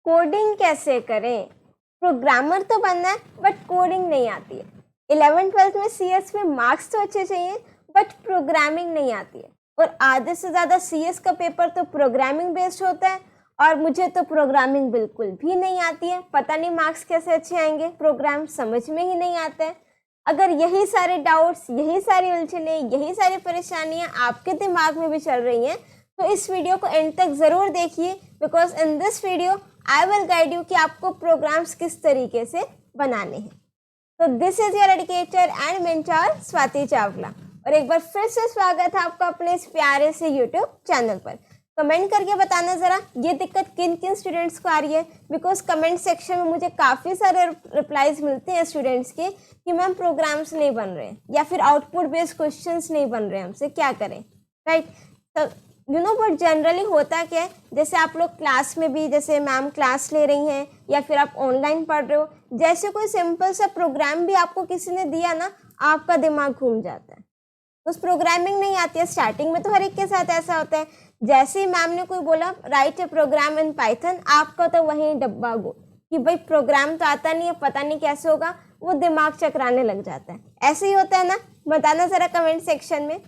Coding कैसे करें। Programmer तो बनना है बट कोडिंग नहीं आती है। 11th-12th में CS में मार्क्स तो अच्छे चाहिए बट प्रोग्रामिंग नहीं आती है। और आधे से ज़्यादा CS का पेपर तो प्रोग्रामिंग बेस्ड होता है और मुझे तो प्रोग्रामिंग बिल्कुल भी नहीं आती है। पता नहीं मार्क्स कैसे अच्छे आएंगे, प्रोग्राम समझ में ही नहीं आता है। अगर यही सारे डाउट्स, यही सारी उलझने, यही सारी परेशानियां आपके दिमाग में भी चल रही हैं तो इस वीडियो को एंड तक ज़रूर देखिए, because in this video I will guide you कि आपको प्रोग्राम्स किस तरीके से बनाने हैं। तो this is your educator and mentor Swati Chawla और एक बार फिर से स्वागत है आपका अपने इस प्यारे से यूट्यूब चैनल पर। कमेंट करके बताना ज़रा ये दिक्कत किन किन स्टूडेंट्स को आ रही है, बिकॉज कमेंट सेक्शन में मुझे काफ़ी सारे रिप्लाईज मिलते हैं स्टूडेंट्स के कि मैम प्रोग्राम्स नहीं बन रहे हैं या फिर आउटपुट बेस्ड क्वेश्चंस नहीं बन रहे हैं, हमसे क्या करें, राइट। तो यू नो बट जनरली होता क्या है, जैसे आप लोग क्लास में भी, जैसे मैम क्लास ले रही हैं या फिर आप ऑनलाइन पढ़ रहे हो, जैसे कोई सिंपल सा प्रोग्राम भी आपको किसी ने दिया ना, आपका दिमाग घूम जाता है। उस प्रोग्रामिंग नहीं आती है। स्टार्टिंग में तो हर एक के साथ ऐसा होता है, जैसे ही मैम ने कोई बोला write a program in Python, आपका तो वहीं डब्बा गो कि भाई प्रोग्राम तो आता नहीं है, पता नहीं कैसे होगा, वो दिमाग चकराने लग जाता है। ऐसे ही होता है ना, बताना ज़रा कमेंट सेक्शन में।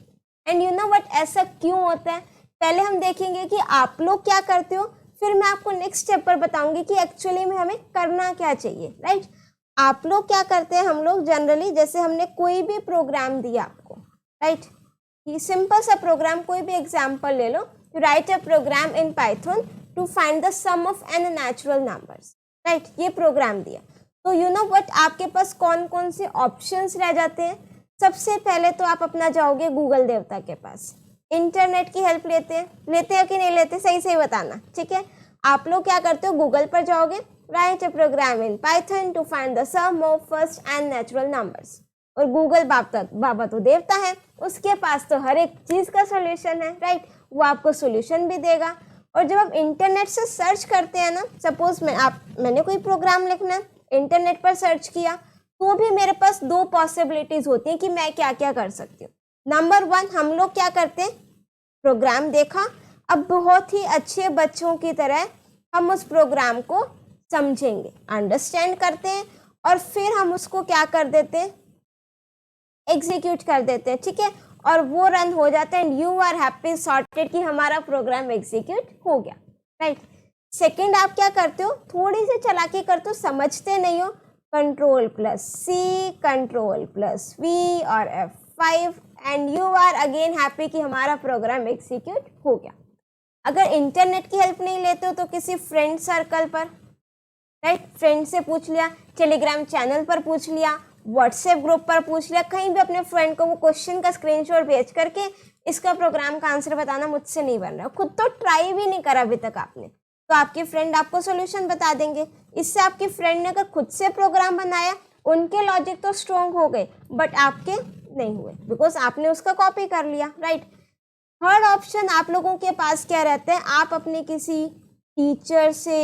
एंड यू नो बट ऐसा क्यों होता है, पहले हम देखेंगे कि आप लोग क्या करते हो, फिर मैं आपको नेक्स्ट स्टेप पर बताऊंगी कि एक्चुअली में हमें करना क्या चाहिए, राइट। आप लोग क्या करते हैं, हम लोग जनरली जैसे हमने कोई भी प्रोग्राम दिया आपको, राइट, ये सिंपल सा प्रोग्राम, कोई भी एग्जाम्पल ले लो, to write a program in Python to find the sum of N natural numbers, right, ये प्रोग्राम दिया। तो यू नो बट आपके पास कौन कौन से ऑप्शंस रह जाते हैं। सबसे पहले तो आप अपना जाओगे गूगल देवता के पास, इंटरनेट की हेल्प लेते हैं कि नहीं लेते, सही सही बताना, ठीक है। आप लोग क्या करते हो, गूगल पर जाओगे, write a program in Python to find the sum of first and natural numbers, और गूगल बाबा तो देवता है, उसके पास तो हर एक चीज़ का सोल्यूशन है, राइट, वो आपको सोल्यूशन भी देगा। और जब आप इंटरनेट से सर्च करते हैं ना, सपोज मैंने कोई प्रोग्राम लिखना है, इंटरनेट पर सर्च किया, तो भी मेरे पास दो पॉसिबिलिटीज़ होती हैं कि मैं क्या क्या कर सकती हूँ। नंबर 1, हम लोग क्या करते हैं, प्रोग्राम देखा, अब बहुत ही अच्छे बच्चों की तरह हम उस प्रोग्राम को समझेंगे, अंडरस्टैंड करते हैं और फिर हम उसको क्या कर देते हैं, एग्जीक्यूट कर देते हैं, ठीक है, और वो रन हो जाता है and you are happy sorted कि हमारा प्रोग्राम एग्जीक्यूट हो गया, राइट। सेकंड, आप क्या करते हो, थोड़ी सी चालाकी करते हो, समझते नहीं हो, Ctrl+C, Ctrl+V और F5 and you are again happy कि हमारा प्रोग्राम एग्जीक्यूट हो गया। अगर इंटरनेट की हेल्प नहीं लेते हो तो किसी फ्रेंड सर्कल पर, राइट, फ्रेंड से पूछ लिया, टेलीग्राम चैनल पर पूछ लिया, व्हाट्सएप ग्रुप पर पूछ लिया, कहीं भी अपने फ्रेंड को वो क्वेश्चन का स्क्रीनशॉट भेज करके इसका प्रोग्राम का आंसर बताना मुझसे नहीं बन रहा, खुद तो ट्राई भी नहीं करा अभी तक आपने, तो आपके फ्रेंड आपको सोल्यूशन बता देंगे। इससे आपके फ्रेंड ने अगर खुद से प्रोग्राम बनाया, उनके लॉजिक तो स्ट्रॉन्ग हो गए बट आपके नहीं हुए, बिकॉज आपने उसका कॉपी कर लिया, राइट। थर्ड ऑप्शन आप लोगों के पास क्या रहता है, आप अपने किसी टीचर से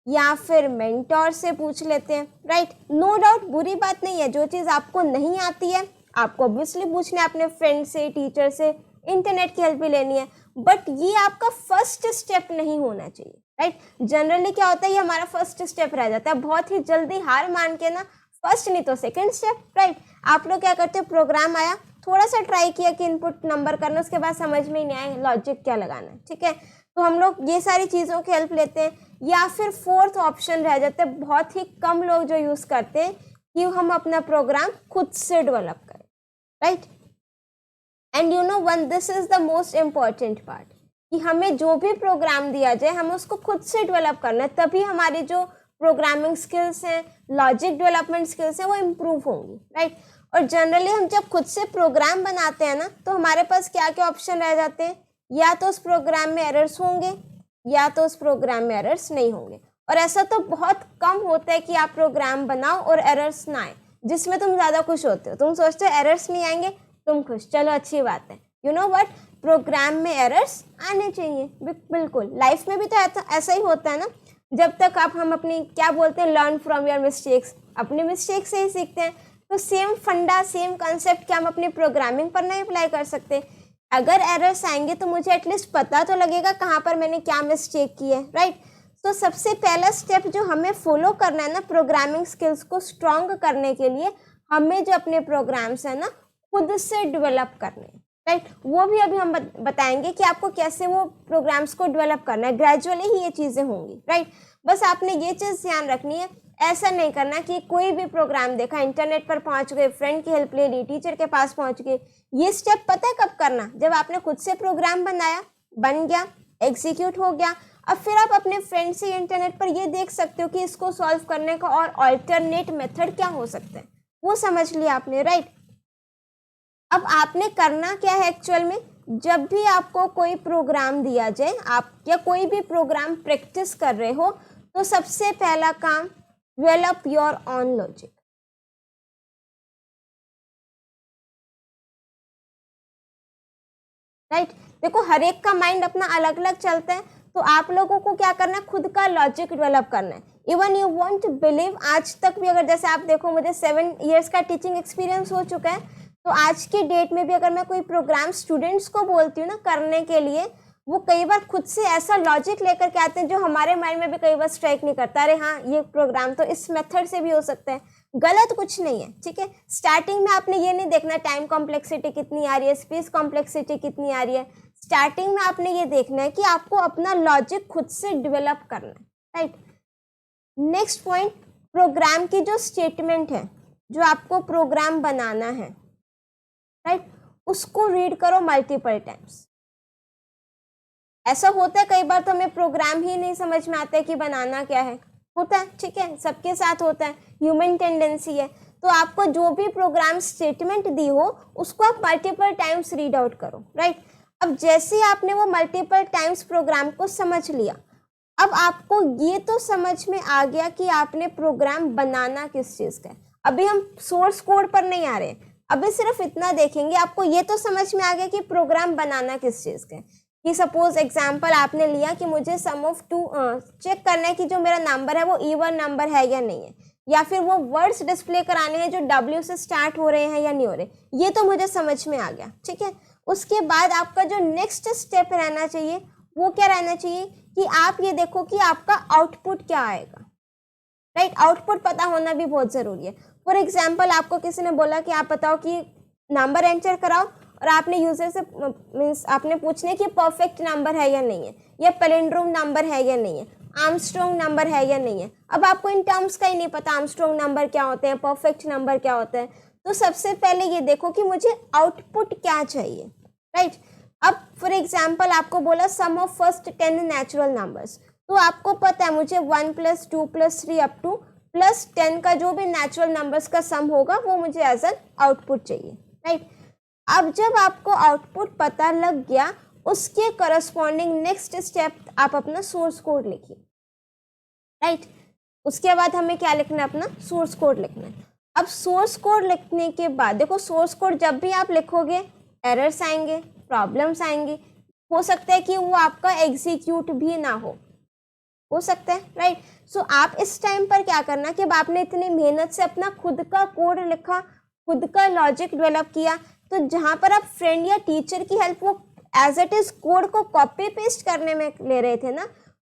या फिर मेंटोर से पूछ लेते हैं, राइट। नो डाउट बुरी बात नहीं है, जो चीज़ आपको नहीं आती है आपको ऑब्वियसली पूछना है अपने फ्रेंड से, टीचर से, इंटरनेट की हेल्प भी लेनी है, बट ये आपका फर्स्ट स्टेप नहीं होना चाहिए, राइट। जनरली क्या होता है, ये हमारा फर्स्ट स्टेप रह जाता है, बहुत ही जल्दी हार मान के ना, फर्स्ट नहीं तो सेकंड स्टेप, राइट। आप लोग क्या करते हो, प्रोग्राम आया, थोड़ा सा ट्राई किया कि इनपुट नंबर करना, उसके बाद समझ में ही नहीं आया लॉजिक क्या लगाना है, ठीक है, तो हम लोग ये सारी चीज़ों की हेल्प लेते हैं। या फिर फोर्थ ऑप्शन रह जाते हैं, बहुत ही कम लोग जो यूज़ करते हैं, कि हम अपना प्रोग्राम खुद से डेवलप करें, right. And you know one, this is the most important part, कि हमें जो भी प्रोग्राम दिया जाए हमें उसको खुद से डेवलप करना है, तभी हमारी जो प्रोग्रामिंग स्किल्स हैं, लॉजिक डेवलपमेंट स्किल्स हैं, वो इम्प्रूव होंगी, राइट। और जनरली हम जब खुद से प्रोग्राम बनाते हैं ना, तो हमारे पास क्या क्या ऑप्शन रह जाते हैं, या तो उस प्रोग्राम में एरर्स होंगे या तो उस प्रोग्राम में एरर्स नहीं होंगे। और ऐसा तो बहुत कम होता है कि आप प्रोग्राम बनाओ और एरर्स ना आए, जिसमें तुम ज़्यादा खुश होते हो, तुम सोचते हो एरर्स नहीं आएंगे, तुम खुश, चलो अच्छी बात है। यू नो व्हाट, प्रोग्राम में एरर्स आने चाहिए, बिल्कुल। लाइफ में भी तो ऐसा ही होता है ना, जब तक हम अपनी क्या बोलते हैं, लर्न फ्रॉम योर मिस्टेक्स, अपने मिस्टेक से ही सीखते हैं, तो सेम फंडा, सेम कंसेप्ट क्या हम अपनी प्रोग्रामिंग पर नहीं अप्लाई कर सकते। अगर एरर्स आएंगे तो मुझे एटलीस्ट पता तो लगेगा कहाँ पर मैंने क्या मिस्टेक की है, राइट। तो सबसे पहला स्टेप जो हमें फॉलो करना है ना प्रोग्रामिंग स्किल्स को स्ट्रॉन्ग करने के लिए, हमें जो अपने प्रोग्राम्स है ना खुद से डेवलप करने हैं, राइट। वो भी अभी हम बताएंगे कि आपको कैसे वो प्रोग्राम्स को डेवलप करना है, ग्रेजुअली ही ये चीज़ें होंगी, राइट। बस आपने ये चीज़ ध्यान रखनी है, ऐसा नहीं करना कि कोई भी प्रोग्राम देखा, इंटरनेट पर पहुंच गए, फ्रेंड की हेल्प ले ली, टीचर के पास पहुंच गए। ये स्टेप पता है कब करना, जब आपने खुद से प्रोग्राम बनाया, बन गया, एग्जीक्यूट हो गया, अब फिर आप अपने फ्रेंड से इंटरनेट पर ये देख सकते हो कि इसको सॉल्व करने का और अल्टरनेट मेथड क्या हो सकते हैं, वो समझ लिया आपने, राइट। अब आपने करना क्या है एक्चुअल में, जब भी आपको कोई प्रोग्राम दिया जाए, आप या कोई भी प्रोग्राम प्रैक्टिस कर रहे हो, तो सबसे पहला काम develop your on logic, right. देखो हर एक का माइंड अपना अलग अलग चलता है, तो आप लोगों को क्या करना है, खुद का लॉजिक डेवलप करना है। इवन यू वॉन्ट बिलीव, आज तक भी अगर जैसे आप देखो, मुझे 7 years का टीचिंग एक्सपीरियंस हो चुका है, तो आज की डेट में भी अगर मैं कोई प्रोग्राम स्टूडेंट्स को बोलती हूँ ना करने के लिए, वो कई बार खुद से ऐसा लॉजिक लेकर के आते हैं जो हमारे माइंड में भी कई बार स्ट्राइक नहीं करता, अरे हाँ ये प्रोग्राम तो इस मेथड से भी हो सकता है, गलत कुछ नहीं है, ठीक है। स्टार्टिंग में आपने ये नहीं देखना टाइम कॉम्प्लेक्सिटी कितनी आ रही है, स्पेस कॉम्प्लेक्सिटी कितनी आ रही है, स्टार्टिंग में आपने ये देखना है कि आपको अपना लॉजिक खुद से डेवलप करना है, राइट। नेक्स्ट पॉइंट, प्रोग्राम की जो स्टेटमेंट है, जो आपको प्रोग्राम बनाना है, राइट, उसको रीड करो मल्टीपल टाइम्स। ऐसा होता है कई बार तो हमें प्रोग्राम ही नहीं समझ में आता है कि बनाना क्या है, होता है, ठीक है, सबके साथ होता है, ह्यूमन टेंडेंसी है। तो आपको जो भी प्रोग्राम स्टेटमेंट दी हो उसको आप मल्टीपल टाइम्स रीड आउट करो, राइट। अब जैसे ही आपने वो मल्टीपल टाइम्स प्रोग्राम को समझ लिया, अब आपको ये तो समझ में आ गया कि आपने प्रोग्राम बनाना किस चीज़ का है। अभी हम सोर्स कोड पर नहीं आ रहे, अभी सिर्फ इतना देखेंगे, आपको ये तो समझ में आ गया कि प्रोग्राम बनाना किस चीज़ का है। कि सपोज एग्जांपल आपने लिया कि मुझे सम ऑफ 2 चेक करना है कि जो मेरा नंबर है वो इवन नंबर है या नहीं है, या फिर वो वर्ड्स डिस्प्ले कराने हैं जो W से स्टार्ट हो रहे हैं या नहीं हो रहे, ये तो मुझे समझ में आ गया, ठीक है। उसके बाद आपका जो नेक्स्ट स्टेप रहना चाहिए वो क्या रहना चाहिए कि आप ये देखो कि आपका आउटपुट क्या आएगा, राइट। आउटपुट पता होना भी बहुत ज़रूरी है। फॉर एग्जाम्पल आपको किसी ने बोला कि आप बताओ कि नंबर एंटर कराओ, और आपने यूजर से मीन्स आपने पूछने कि परफेक्ट नंबर है या नहीं है, या पैलिंड्रोम नंबर है या नहीं है, आर्मस्ट्रॉन्ग नंबर है या नहीं है। अब आपको इन टर्म्स का ही नहीं पता आर्मस्ट्रॉन्ग नंबर क्या होते हैं, परफेक्ट नंबर क्या होता है, तो सबसे पहले ये देखो कि मुझे आउटपुट क्या चाहिए, राइट। अब फॉर एग्जाम्पल आपको बोला सम ऑफ फर्स्ट 10 नेचुरल नंबर्स, तो आपको पता है मुझे 1 + 2 + 3 अप टू +10 का जो भी नेचुरल नंबर्स का सम होगा वो मुझे एज एन आउटपुट चाहिए, राइट। अब जब आपको आउटपुट पता लग गया, उसके करस्पॉन्डिंग नेक्स्ट स्टेप आप अपना सोर्स कोड लिखिए, राइट। उसके बाद हमें क्या लिखना है, अपना सोर्स कोड लिखना है। अब सोर्स कोड लिखने के बाद देखो, सोर्स कोड जब भी आप लिखोगे एरर्स आएंगे, प्रॉब्लम्स आएंगी, हो सकता है कि वो आपका एग्जीक्यूट भी ना हो सकता है, राइट। सो आप इस टाइम पर क्या करना कि अब आपने इतनी मेहनत से अपना खुद का कोड लिखा, खुद का लॉजिक डेवलप किया, तो जहाँ पर आप फ्रेंड या टीचर की हेल्प वो एज इट इज कोड को कॉपी पेस्ट करने में ले रहे थे ना,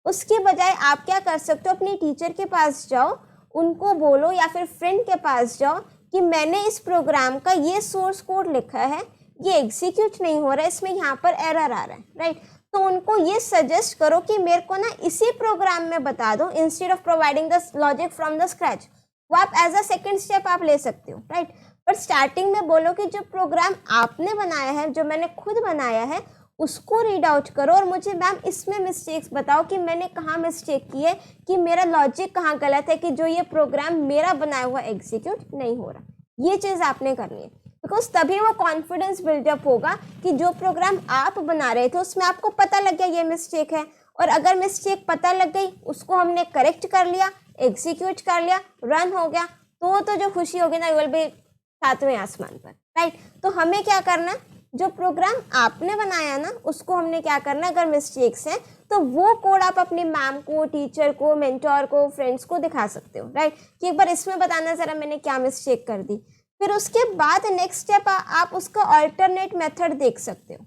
उसके बजाय आप क्या कर सकते हो, अपनी टीचर के पास जाओ, उनको बोलो, या फिर फ्रेंड के पास जाओ कि मैंने इस प्रोग्राम का ये सोर्स कोड लिखा है, ये एग्जीक्यूट नहीं हो रहा है, इसमें यहाँ पर एरर आ रहा है, राइट। तो उनको ये सजेस्ट करो कि मेरे को ना इसी प्रोग्राम में बता दो, instead of providing the logic from the scratch. वो आप एज अ सेकेंड स्टेप आप ले सकते हो, राइट। पर स्टार्टिंग में बोलो कि जो प्रोग्राम आपने बनाया है, जो मैंने खुद बनाया है, उसको रीड आउट करो और मुझे मैम इसमें मिस्टेक्स बताओ कि मैंने कहाँ मिस्टेक की है, कि मेरा लॉजिक कहाँ गलत है, कि जो ये प्रोग्राम मेरा बनाया हुआ एग्जीक्यूट नहीं हो रहा। ये चीज़ आपने करनी है, बिकॉज तभी वो कॉन्फिडेंस बिल्डअप होगा कि जो प्रोग्राम आप बना रहे थे उसमें आपको पता लग गया ये मिस्टेक है, और अगर मिस्टेक पता लग गई उसको हमने करेक्ट कर लिया, एग्जीक्यूट कर लिया, रन हो गया, तो जो खुशी होगी ना, विल बी 7वें आसमान पर, राइट। तो हमें क्या करना, जो प्रोग्राम आपने बनाया ना उसको हमने क्या करना, अगर मिस्टेक्स हैं तो वो कोड आप अपनी मैम को, टीचर को, मेंटोर को, फ्रेंड्स को दिखा सकते हो, राइट, कि एक बार इसमें बताना ज़रा मैंने क्या मिस्टेक कर दी। फिर उसके बाद नेक्स्ट स्टेप आप उसका अल्टरनेट मेथड देख सकते हो,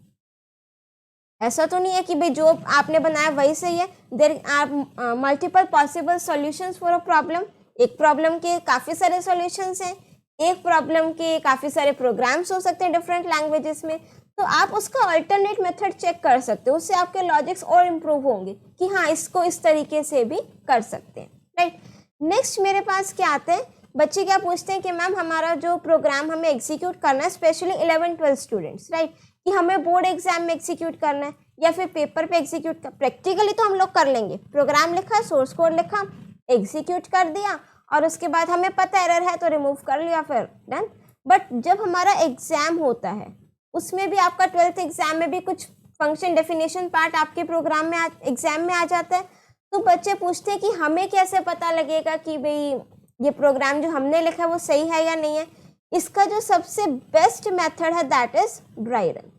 ऐसा तो नहीं है कि भाई जो आपने बनाया वही सही है। There are multiple possible solutions for a problem. एक प्रॉब्लम के काफ़ी सारे सॉल्यूशंस हैं, एक प्रॉब्लम के काफ़ी सारे प्रोग्राम्स हो सकते हैं डिफरेंट लैंग्वेजेस में, तो आप उसका अल्टरनेट मेथड चेक कर सकते हो। उससे आपके लॉजिक्स और इम्प्रूव होंगे कि हाँ इसको इस तरीके से भी कर सकते हैं, राइट। नेक्स्ट मेरे पास क्या आता है, बच्चे क्या पूछते हैं कि मैम हमारा जो प्रोग्राम हमें एग्जीक्यूट करना है, स्पेशली 11-12 स्टूडेंट्स, राइट, कि हमें बोर्ड एग्जाम में एग्जीक्यूट करना है या फिर पेपर पे एग्जीक्यूट कर, प्रैक्टिकली तो हम लोग कर लेंगे, प्रोग्राम लिखा, सोर्स कोड लिखा, एग्जीक्यूट कर दिया और उसके बाद हमें पता एरर है तो रिमूव कर लिया, फिर डन। बट जब हमारा एग्जाम होता है, उसमें भी आपका 12th एग्जाम में भी कुछ फंक्शन डेफिनेशन पार्ट आपके प्रोग्राम में एग्जाम में आ जाता है, तो बच्चे पूछते हैं कि हमें कैसे पता लगेगा कि भाई ये प्रोग्राम जो हमने लिखा है वो सही है या नहीं है। इसका जो सबसे बेस्ट मेथड है that is dry run.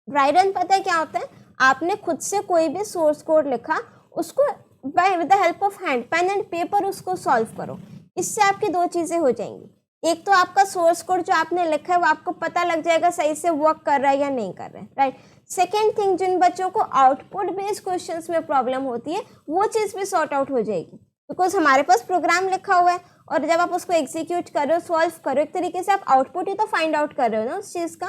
Dry run पता है क्या होता है, आपने खुद से कोई भी सोर्स कोड लिखा, उसको by with the help of hand, pen and paper उसको सॉल्व करो। इससे आपकी दो चीज़ें हो जाएंगी, एक तो आपका सोर्स कोड जो आपने लिखा है वो आपको पता लग जाएगा सही से वर्क कर रहा है या नहीं कर रहा है, राइट। सेकेंड थिंग, जिन बच्चों को आउटपुट बेस्ड क्वेश्चंस में प्रॉब्लम होती है वो चीज़ भी सॉर्ट आउट हो जाएगी, बिकॉज हमारे पास प्रोग्राम लिखा हुआ है और जब आप उसको एग्जीक्यूट कर रहे हो, सॉल्व करो, एक तरीके से आप आउटपुट ही तो फाइंड आउट कर रहे हो ना उस चीज़ का।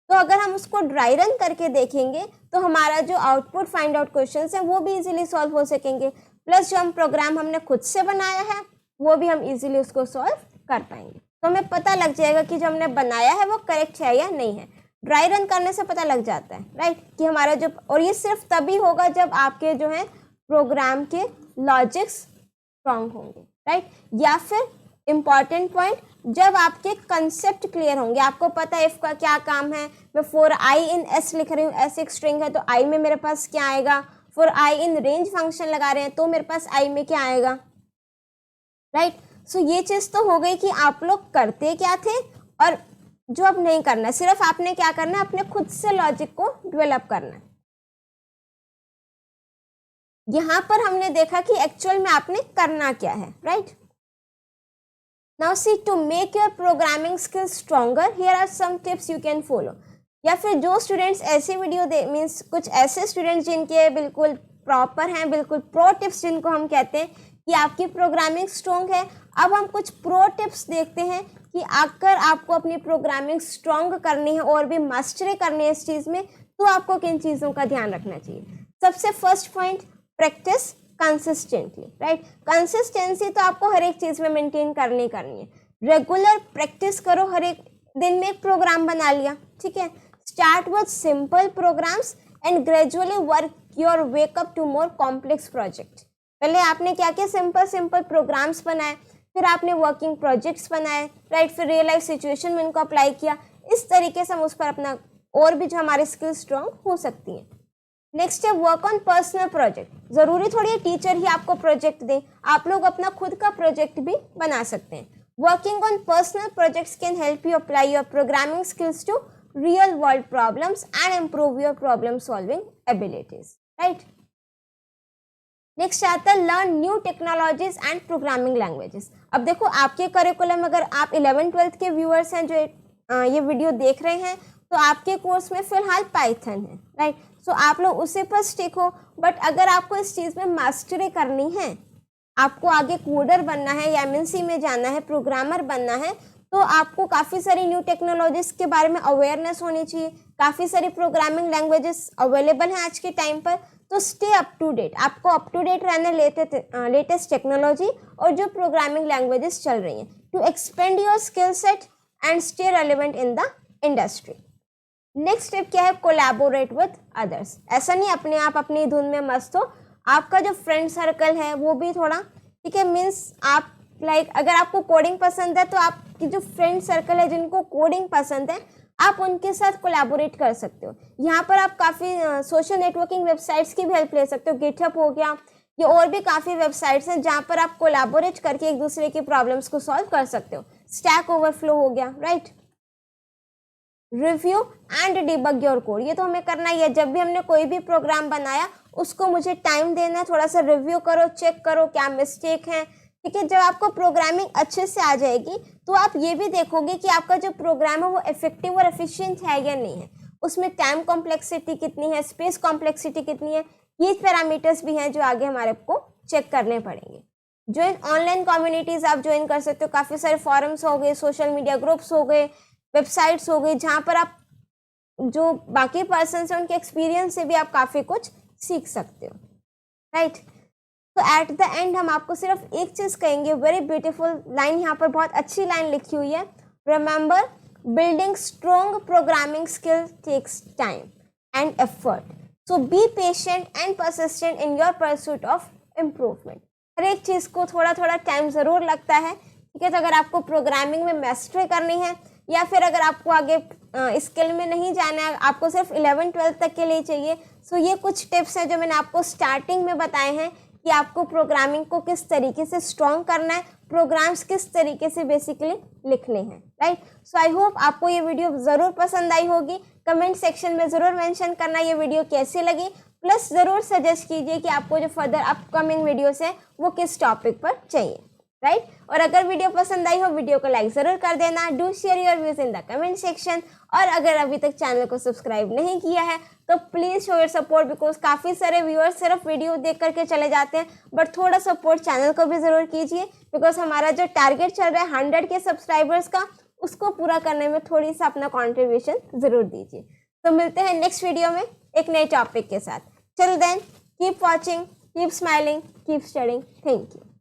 तो अगर हम उसको ड्राई रन करके देखेंगे तो हमारा जो आउटपुट फाइंड आउट क्वेश्चन है वो भी इजीली सॉल्व हो सकेंगे, प्लस जो हम प्रोग्राम हमने खुद से बनाया है वो भी हम इजीली उसको सॉल्व कर पाएंगे। तो हमें पता लग जाएगा कि जो हमने बनाया है वो करेक्ट है या नहीं है। ड्राई रन करने से पता लग जाता है, राइट, कि हमारा जो, और ये सिर्फ तभी होगा जब आपके जो है प्रोग्राम के लॉजिक्स स्ट्रॉन्ग होंगे, राइट, या फिर इम्पॉर्टेंट पॉइंट, जब आपके कंसेप्ट क्लियर होंगे, आपको पता है इफ का क्या काम है, मैं फॉर आई इन एस लिख रही हूँ, एस एक स्ट्रिंग है तो आई में मेरे पास क्या आएगा, for I in range function लगा रहे हैं तो मेरे पास आई में क्या आएगा, राइट। सो ये चीज़ तो हो गई कि आप लोग करते क्या थे और जो अब नहीं करना है, सिर्फ आपने क्या करना है, अपने खुद से लॉजिक को डेवलप करना है। यहां पर हमने देखा कि एक्चुअल में आपने करना क्या है, right. Now see, to make your programming skills stronger, here are some tips you can follow. या फिर जो स्टूडेंट्स ऐसी वीडियो दे, मीन्स कुछ ऐसे स्टूडेंट्स जिनके बिल्कुल प्रॉपर हैं, बिल्कुल प्रो टिप्स जिनको हम कहते हैं कि आपकी प्रोग्रामिंग स्ट्रॉन्ग है। अब हम कुछ प्रो टिप्स देखते हैं कि अगर आपको अपनी प्रोग्रामिंग स्ट्रॉन्ग करनी है और भी मास्टरी करनी है इस चीज़ में, तो आपको किन चीज़ों का ध्यान रखना चाहिए। सबसे first point, practice consistently, right. Consistency तो आपको हर एक चीज़ में मेंटेन करनी है। रेगुलर प्रैक्टिस करो, हर एक दिन में एक प्रोग्राम बना लिया, ठीक है। Start with simple programs and gradually work your way up to more complex project. पहले आपने क्या किया, सिंपल प्रोग्राम्स बनाए, फिर आपने वर्किंग प्रोजेक्ट्स बनाए, राइट, फिर रियल लाइफ सिचुएशन में इनको अप्लाई किया। इस तरीके से हम उस पर अपना और भी जो हमारी स्किल्स स्ट्रॉन्ग हो सकती हैं। नेक्स्ट है वर्क ऑन पर्सनल प्रोजेक्ट। ज़रूरी थोड़ी है टीचर ही आपको प्रोजेक्ट दे, आप लोग अपना खुद का प्रोजेक्ट भी बना सकते हैं। Working on personal projects can help you apply your programming skills to real world problems and improve your problem solving abilities, right. Next आता है learn new technologies and programming languages. अब देखो आपके करिकुलम, अगर आप 11th-12th के viewers हैं जो ये वीडियो देख रहे हैं, तो आपके कोर्स में फिलहाल पाइथन है, राइट। सो आप लोग उसी पर स्टिक हो। बट अगर आपको इस चीज़ में मास्टरी करनी है, आपको आगे कोडर बनना है या MNC में जाना है, प्रोग्रामर बनना है, तो आपको काफ़ी सारी न्यू टेक्नोलॉजीज के बारे में अवेयरनेस होनी चाहिए। काफ़ी सारी प्रोग्रामिंग लैंग्वेजेस अवेलेबल हैं आज के टाइम पर, तो स्टे अप टू डेट। आपको अप टू डेट रहना लेटेस्ट टेक्नोलॉजी और जो प्रोग्रामिंग लैंग्वेजेस चल रही हैं, to expand your skill set and stay relevant in the industry. Next step क्या है, कोलैबोरेट विद अदर्स। ऐसा नहीं अपने आप अपनी धुन में मस्त हो, आपका जो फ्रेंड सर्कल है वो भी थोड़ा, ठीक है, मीन्स आप अगर आपको कोडिंग पसंद है तो आपकी जो फ्रेंड सर्कल है जिनको कोडिंग पसंद है, आप उनके साथ कोलैबोरेट कर सकते हो। यहाँ पर आप काफ़ी सोशल नेटवर्किंग वेबसाइट्स की भी हेल्प ले सकते हो। गिटहब हो गया, ये और भी काफ़ी वेबसाइट्स हैं जहाँ पर आप कोलैबोरेट करके एक दूसरे की प्रॉब्लम्स को सॉल्व कर सकते हो। स्टैक ओवरफ्लो हो गया, right. Review and debug your code, ये तो हमें करना ही है। जब भी हमने कोई भी प्रोग्राम बनाया उसको मुझे टाइम देना है, थोड़ा सा रिव्यू करो, चेक करो क्या मिस्टेक है, ठीक है। जब आपको प्रोग्रामिंग अच्छे से आ जाएगी तो आप ये भी देखोगे कि आपका जो प्रोग्राम है वो इफेक्टिव और एफिशिएंट है या नहीं है। उसमें टाइम कॉम्प्लेक्सिटी कितनी है, स्पेस कॉम्प्लेक्सिटी कितनी है, ये पैरामीटर्स भी हैं जो आगे हमारे को चेक करने पड़ेंगे। ज्वाइन ऑनलाइन कम्युनिटीज़ आप ज्वाइन कर सकते हो, काफ़ी सारे फॉरम्स हो गए, सोशल मीडिया ग्रुप्स हो गए, वेबसाइट्स हो गई, जहाँ पर आप जो बाकी पर्सन हैं उनके एक्सपीरियंस से भी आप काफ़ी कुछ सीख सकते हो, राइट। तो एट द एंड हम आपको सिर्फ एक चीज़ कहेंगे, वेरी ब्यूटीफुल लाइन यहाँ पर बहुत अच्छी लाइन लिखी हुई है, remember building strong programming skill takes time and effort, so be patient and persistent in your pursuit of improvement. हर एक चीज़ को थोड़ा थोड़ा टाइम ज़रूर लगता है, ठीक है। तो अगर आपको प्रोग्रामिंग में मास्टरी करनी है या फिर अगर आपको आगे स्किल में नहीं जाना है, आपको सिर्फ 11-12 तक के लिए चाहिए, सो ये कुछ टिप्स हैं जो मैंने आपको स्टार्टिंग में बताए हैं कि आपको प्रोग्रामिंग को किस तरीके से स्ट्रॉन्ग करना है, प्रोग्राम्स किस तरीके से बेसिकली लिखने हैं, राइट। सो आई होप आपको ये वीडियो ज़रूर पसंद आई होगी। कमेंट सेक्शन में ज़रूर मेंशन करना ये वीडियो कैसी लगी, प्लस ज़रूर सजेस्ट कीजिए कि आपको जो फर्दर अपकमिंग वीडियोस हैं वो किस टॉपिक पर चाहिए, राइट। और अगर वीडियो पसंद आई हो, वीडियो को लाइक ज़रूर कर देना, do share your views in the comment section. और अगर अभी तक चैनल को सब्सक्राइब नहीं किया है तो please show your support, because काफ़ी सारे व्यूअर्स सिर्फ वीडियो देख करके चले जाते हैं, बट थोड़ा सपोर्ट चैनल को भी ज़रूर कीजिए, बिकॉज हमारा जो टारगेट चल रहा है 100 के सब्सक्राइबर्स का, उसको पूरा करने में थोड़ी सा अपना कॉन्ट्रीब्यूशन ज़रूर दीजिए। तो मिलते हैं नेक्स्ट वीडियो में एक नए टॉपिक के साथ। Till then keep watching, keep smiling, keep studying. Thank you.